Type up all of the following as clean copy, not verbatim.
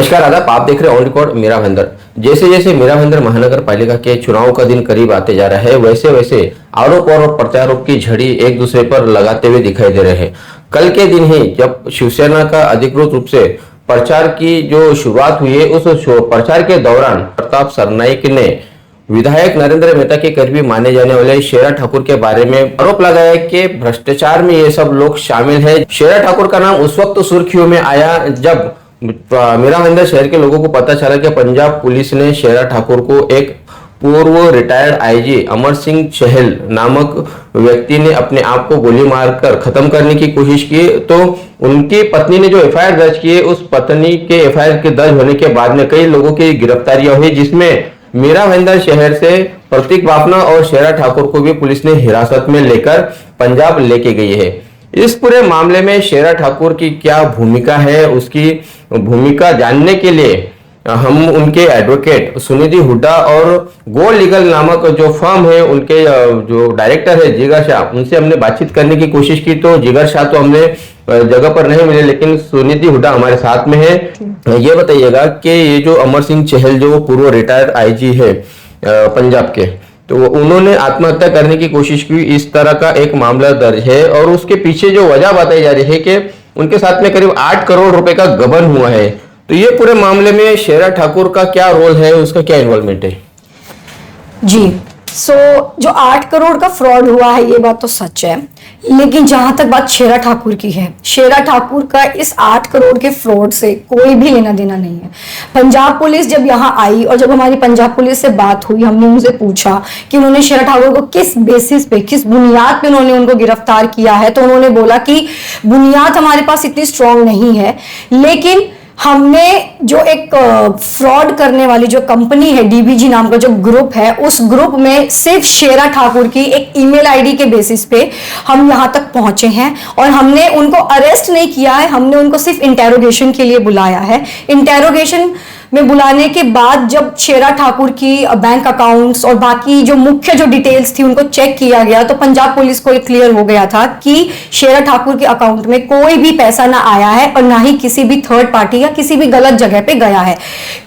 नमस्कार आदाब, आप देख रहे हैं ऑन रिकॉर्ड मेरा भाईंदर। जैसे जैसे मेरा भाईंदर महानगर पालिका के चुनाव का दिन करीब आते जा रहा है, वैसे वैसे आरोप और प्रत्यारोप की झड़ी एक दूसरे पर लगाते हुए दिखाई दे रहे हैं। कल के दिन ही जब शिवसेना का अधिकृत रूप से प्रचार की जो शुरुआत हुई है, उस प्रचार के दौरान प्रताप सरनाईक ने विधायक नरेंद्र मेहता के करीबी माने जाने वाले शेरा ठाकुर के बारे में आरोप लगाया कि भ्रष्टाचार में ये सब लोग शामिल है। शेरा ठाकुर का नाम उस वक्त सुर्खियों में आया जब मेरा भाईंदर शहर के लोगों को पता चला कि पंजाब पुलिस ने शेरा ठाकुर को एक पूर्व रिटायर्ड आईजी अमर सिंह चहल नामक व्यक्ति ने अपने आप को गोली मारकर खत्म करने की कोशिश की। तो उनकी पत्नी ने जो एफआईआर दर्ज की है, उस पत्नी के एफआईआर के दर्ज होने के बाद में कई लोगों की गिरफ्तारियां हुई, जिसमें मेरा भाईंदर शहर से प्रतीक बाफना और शेरा ठाकुर को भी पुलिस ने हिरासत में लेकर पंजाब लेके गई है। इस पूरे मामले में शेरा ठाकुर की क्या भूमिका है, उसकी भूमिका जानने के लिए हम उनके एडवोकेट सुनिधि हुड्डा और गो लीगल नामक जो फर्म है, उनके जो डायरेक्टर है जिगर शाह, उनसे हमने बातचीत करने की कोशिश की। तो जिगर शाह तो हमने जगह पर नहीं मिले, लेकिन सुनिधि हुड्डा हमारे साथ में है। ये बताइएगा कि ये जो अमर सिंह चहल जो पूर्व रिटायर्ड आईजी है पंजाब के, तो उन्होंने आत्महत्या करने की कोशिश की, इस तरह का एक मामला दर्ज है। और उसके पीछे जो वजह बताई जा रही है कि उनके साथ में करीब 8 करोड़ रुपए का गबन हुआ है। तो ये पूरे मामले में शेरा ठाकुर का क्या रोल है, उसका क्या इन्वॉल्वमेंट है? जी, जो 8 करोड़ का फ्रॉड हुआ है, ये बात तो सच है। लेकिन जहां तक बात शेरा ठाकुर की है, शेरा ठाकुर का इस 8 करोड़ के फ्रॉड से कोई भी लेना देना नहीं है। पंजाब पुलिस जब यहाँ आई और जब हमारी पंजाब पुलिस से बात हुई, हमने उनसे पूछा कि उन्होंने शेरा ठाकुर को किस बेसिस पे, किस बुनियाद पे उन्होंने उनको गिरफ्तार किया है। तो उन्होंने बोला कि बुनियाद हमारे पास इतनी स्ट्रांग नहीं है, लेकिन हमने जो एक फ्रॉड करने वाली जो कंपनी है, डीबीजी नाम का जो ग्रुप है, उस ग्रुप में सिर्फ शेरा ठाकुर की एक ईमेल आईडी के बेसिस पे हम यहां तक पहुंचे हैं। और हमने उनको अरेस्ट नहीं किया है, हमने उनको सिर्फ इंटेरोगेशन के लिए बुलाया है। इंटेरोगेशन में बुलाने के बाद जब शेरा ठाकुर की बैंक अकाउंट्स और बाकी जो मुख्य जो डिटेल्स थी उनको चेक किया गया, तो पंजाब पुलिस को एक क्लियर हो गया था कि शेरा ठाकुर के अकाउंट में कोई भी पैसा ना आया है और ना ही किसी भी थर्ड पार्टी या किसी भी गलत जगह पे गया है।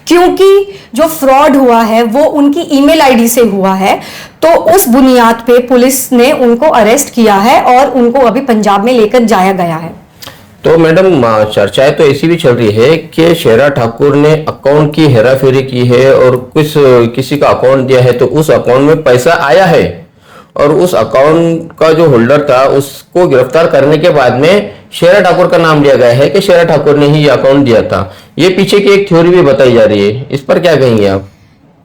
क्योंकि जो फ्रॉड हुआ है वो उनकी ईमेल आईडी से हुआ है, तो उस बुनियाद पे पुलिस ने उनको अरेस्ट किया है और उनको अभी पंजाब में लेकर जाया गया है। तो मैडम, चर्चाएं तो ऐसी भी चल रही है कि शेरा ठाकुर ने अकाउंट की हेराफेरी की है और किसी का अकाउंट दिया है, तो उस अकाउंट में पैसा आया है और उस अकाउंट का जो होल्डर था उसको गिरफ्तार करने के बाद में शेरा ठाकुर का नाम लिया गया है कि शेरा ठाकुर ने ही ये अकाउंट दिया था। ये पीछे की एक थ्योरी भी बताई जा रही है, इस पर क्या कहेंगे आप?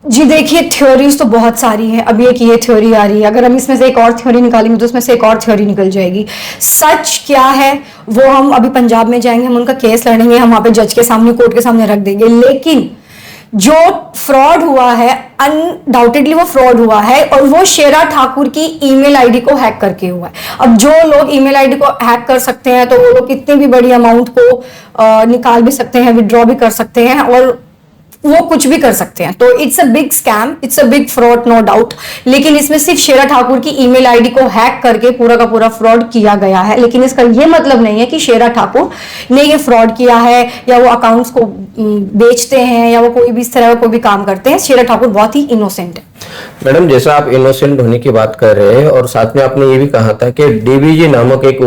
जी देखिए, थ्योरीज तो बहुत सारी हैं। अभी एक ये थ्योरी आ रही है, अगर हम इसमें से एक और थ्योरी निकालेंगे तो उसमें से एक और थ्योरी निकल जाएगी। सच क्या है वो हम अभी पंजाब में जाएंगे, हम उनका केस लड़ेंगे, हम वहां पे जज के सामने, कोर्ट के सामने रख देंगे। लेकिन जो फ्रॉड हुआ है, अनडाउटेडली वो फ्रॉड हुआ है और वो शेरा ठाकुर की ईमेल आईडी को हैक करके हुआ है। अब जो लोग ईमेल आईडी को हैक कर सकते हैं, तो वो लोग कितनी भी बड़ी अमाउंट को निकाल भी सकते हैं, विड्रॉ भी कर सकते हैं और वो कुछ भी कर सकते हैं। तो it's a big scam, it's a big fraud, no doubt. लेकिन इसमें सिर्फ शेरा ठाकुर की ईमेल आईडी को हैक करके पूरा का पूरा फ्रॉड किया गया है। लेकिन इसका ये मतलब नहीं है कि शेरा ठाकुर ने ये फ्रॉड किया है या वो अकाउंट्स को बेचते हैं या वो कोई भी इस तरह का कोई भी काम करते हैं। शेरा ठाकुर बहुत ही इनोसेंट है। मैडम, जैसा आप इनोसेंट होने की बात कर रहे हैं और साथ में आपने ये भी कहा था कि डीबीजी नामक एक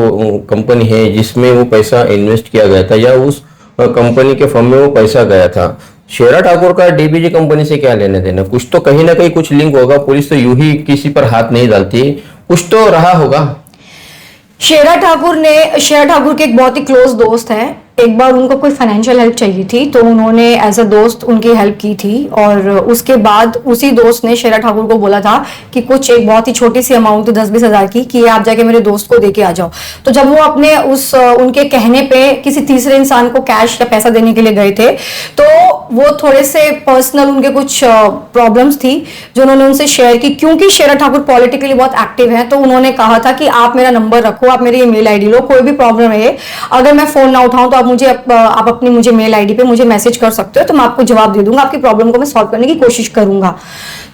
कंपनी है जिसमें वो पैसा इन्वेस्ट किया गया था या उस कंपनी के फर्म में वो पैसा गया था। शेरा ठाकुर का डीबीजी कंपनी से क्या लेने देना? कुछ तो कहीं ना कहीं कुछ लिंक होगा। पुलिस तो यूं ही किसी पर हाथ नहीं डालती, कुछ तो रहा होगा। शेरा ठाकुर के एक बहुत ही क्लोज दोस्त है। एक बार उनको कोई फाइनेंशियल हेल्प चाहिए थी, तो उन्होंने एज अ दोस्त उनकी हेल्प की थी और उसके बाद उसी दोस्त ने शेरा ठाकुर को बोला था कि कुछ एक बहुत ही छोटी सी अमाउंट थी 10-20 हज़ार की, कि आप जाके मेरे दोस्त को देके आ जाओ। तो जब वो अपने उनके कहने पे किसी तीसरे इंसान को कैश या पैसा देने के लिए गए थे, तो वो थोड़े से पर्सनल उनके कुछ प्रॉब्लम्स थी जो उन्होंने उनसे शेयर की। क्योंकि शेरा ठाकुर पॉलिटिकली बहुत एक्टिव है, तो उन्होंने कहा था कि आप मेरा नंबर रखो, आप मेरी ईमेल आईडी लो, कोई भी प्रॉब्लम है, अगर मैं फोन ना उठाऊं तो आप अपनी मुझे मेल आईडी पे मुझे मैसेज कर सकते हो, तो मैं आपको जवाब दे दूंगा, आपकी प्रॉब्लम को मैं सॉल्व करने की कोशिश करूंगा।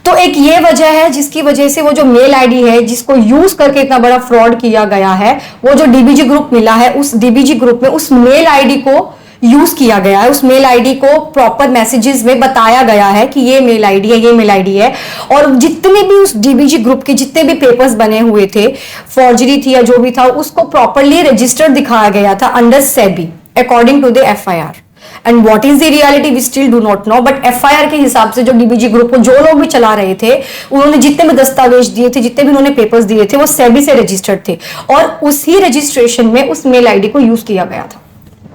तो एक ये वजह है जिसकी वजह से वो जो मेल आईडी है जिसको यूज करके इतना बड़ा फ्रॉड किया गया है, वो जो डीबीजी ग्रुप मिला है, उस डीबीजी ग्रुप में उस मेल आईडी को यूज किया गया है। उस मेल आईडी को प्रॉपर मैसेजेस में बताया गया है कि ये मेल आईडी है, ये मेल आईडी है। और जितने भी उस डीबीजी ग्रुप के जितने भी पेपर्स बने हुए थे, फॉर्जरी थी या जो भी था, उसको प्रॉपरली रजिस्टर्ड दिखाया गया था under SEBI according to the FIR. And what is the reality we still do not know, but FIR के हिसाब से जो डीबीजी ग्रुप को जो लोग भी चला रहे थे, उन्होंने जितने भी दस्तावेज दिए थे, जितने भी उन्होंने पेपर्स दिए थे, वो सेबी से रजिस्टर्ड थे और उसी रजिस्ट्रेशन में उस मेल आईडी को यूज किया गया था।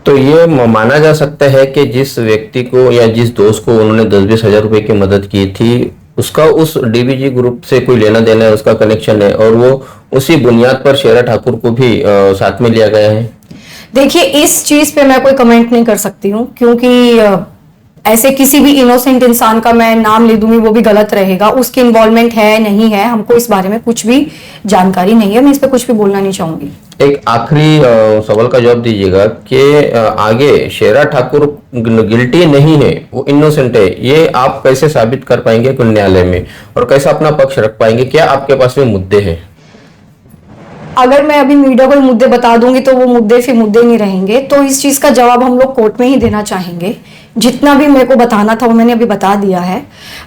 तो ये माना जा सकता है कि जिस व्यक्ति को या जिस दोस्त को उन्होंने 10-20 हजार रुपए की मदद की थी, उसका उस डीबीजी ग्रुप से कोई लेना देना है, उसका कनेक्शन है, और वो उसी बुनियाद पर शेरा ठाकुर को भी साथ में लिया गया है। देखिए, इस चीज पे मैं कोई कमेंट नहीं कर सकती हूँ, क्योंकि ऐसे किसी भी इनोसेंट इंसान का मैं नाम ले दूंगी वो भी गलत रहेगा। उसकी इन्वॉल्वमेंट है नहीं है, हमको इस बारे में कुछ भी जानकारी नहीं है। मैं इस पे कुछ भी बोलना नहीं चाहूंगी। एक आखिरी सवाल का जवाब दीजिएगा कि आगे शेरा ठाकुर गिल्टी नहीं है, वो इनोसेंट है, ये आप कैसे साबित कर पाएंगे न्यायालय में, और कैसे अपना पक्ष रख पाएंगे? क्या आपके पास में मुद्दे हैं? अगर मैं अभी मीडिया को मुद्दे बता दूंगी तो वो मुद्दे फिर मुद्दे नहीं रहेंगे। तो इस चीज का जवाब हम लोग कोर्ट में ही देना चाहेंगे। जितना भी मेरे को बताना था वो मैंने अभी बता दिया है।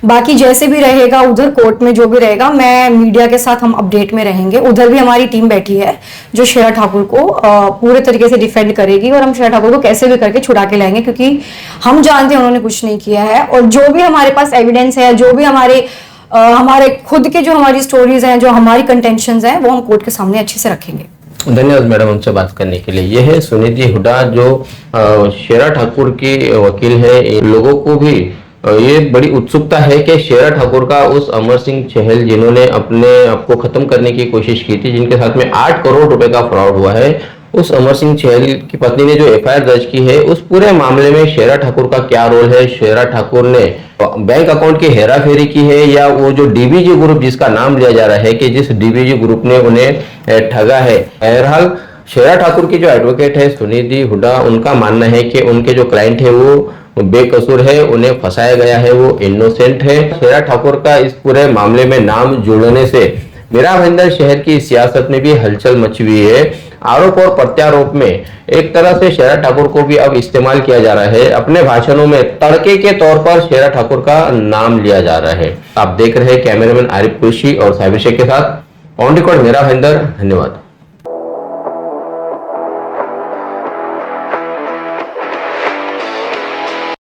बाकी जैसे भी रहेगा उधर कोर्ट में जो भी रहेगा, मैं मीडिया के साथ हम अपडेट में रहेंगे। उधर भी हमारी टीम बैठी है जो शेरा ठाकुर को पूरे तरीके से डिफेंड करेगी, और हम शेरा ठाकुर को कैसे भी करके छुड़ा के लाएंगे, क्योंकि हम जानते हैं उन्होंने कुछ नहीं किया है। और जो भी हमारे पास एविडेंस है, जो भी हमारे खुद के जो हमारी स्टोरीज हैं, जो हमारी कंटेंशंस हैं, वो हम कोर्ट के सामने अच्छे से रखेंगे। धन्यवाद मैडम हमसे बात करने के लिए। यह है सुनिधि हुड्डा जो शेरा ठाकुर की वकील है। इन लोगों को भी ये बड़ी उत्सुकता है कि शेरा ठाकुर का उस अमर सिंह चहल जिन्होंने अपने आप को खत्म करने की कोशिश की थी, जिनके साथ में 8 करोड़ रुपए का फ्रॉड हुआ है, उस अमर सिंह चहल की पत्नी ने जो एफआईआर दर्ज की है, उस पूरे मामले में शेरा ठाकुर का क्या रोल है? शेरा ठाकुर ने बैंक अकाउंट की हेराफेरी की है, या वो जो डीबीजी ग्रुप जिसका नाम लिया जा रहा है कि जिस डीबीजी ग्रुप ने उन्हें ठगा है? बहरहाल शेरा ठाकुर की जो एडवोकेट है सुनिधि हुड्डा, उनका मानना है कि उनके जो क्लाइंट है वो बेकसूर है, उन्हें फंसाया गया है, वो इनोसेंट है। शेरा ठाकुर का इस पूरे मामले में नाम जुड़ने से मीरा भाईंदर शहर की सियासत में भी हलचल मची हुई है। आरोप और प्रत्यारोप में एक तरह से शेरा ठाकुर को भी अब इस्तेमाल किया जा रहा है। अपने भाषणों में तड़के के तौर पर शेरा ठाकुर का नाम लिया जा रहा है। आप देख रहे हैं कैमरामैन आरिफ कुरैशी और साबिर शेख के साथ ऑन रिकॉर्ड मीरा भाईंदर। धन्यवाद।